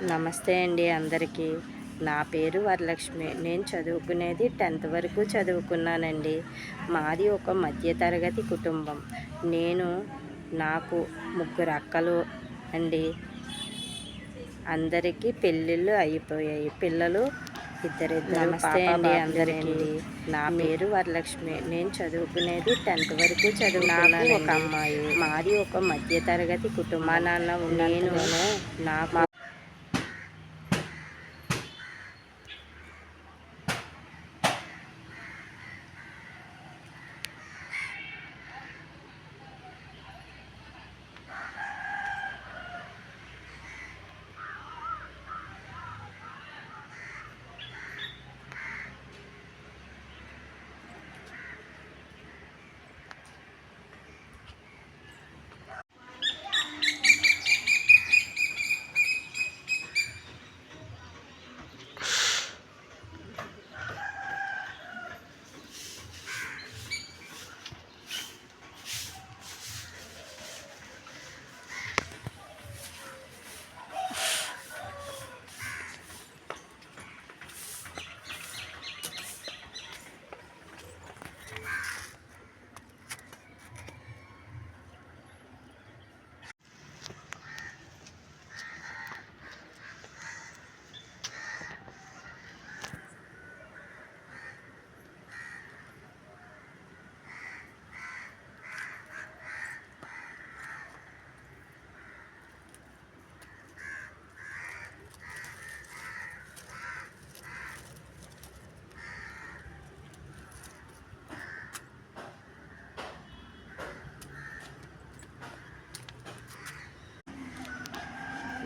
నమస్తే అండి అందరికీ. నా పేరు వరలక్ష్మి. నేను చదువుకునేది 10th వరకు చదువుకున్నానండి. మాది ఒక మధ్యతరగతి కుటుంబం. నేను నాకు ముగ్గురు అక్కలు అండి. అందరికీ పెళ్ళిళ్ళు అయిపోయాయి. పిల్లలు ఇద్దరిద్దరు. నమస్తే అండి అందరికీ. నా పేరు వరలక్ష్మి. నేను చదువుకునేది 10th వరకు చదువుకున్నాను. ఒక అమ్మాయి. మాది ఒక మధ్యతరగతి కుటుంబం. మా నాన్న నేను నాకు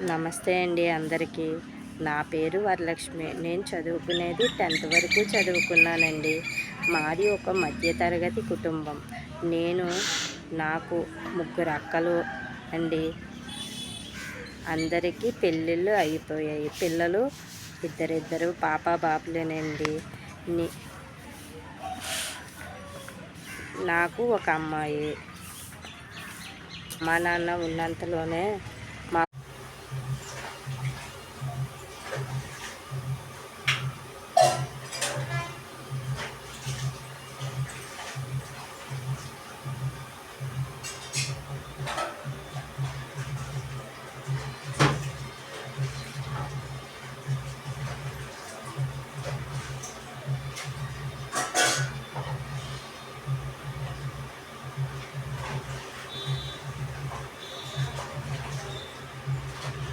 నమస్తే అండి అందరికీ. నా పేరు వరలక్ష్మి. నేను చదువుకునేది 10th వరకు చదువుకున్నానండి. మాది ఒక మధ్యతరగతి కుటుంబం. నేను నాకు ముగ్గురు అక్కలు అండి. అందరికీ పెళ్ళిళ్ళు అయిపోయాయి. పిల్లలు ఇద్దరిద్దరు బాబులేనండి. నాకు ఒక అమ్మాయి. మా నాన్న ఉన్నంతలోనే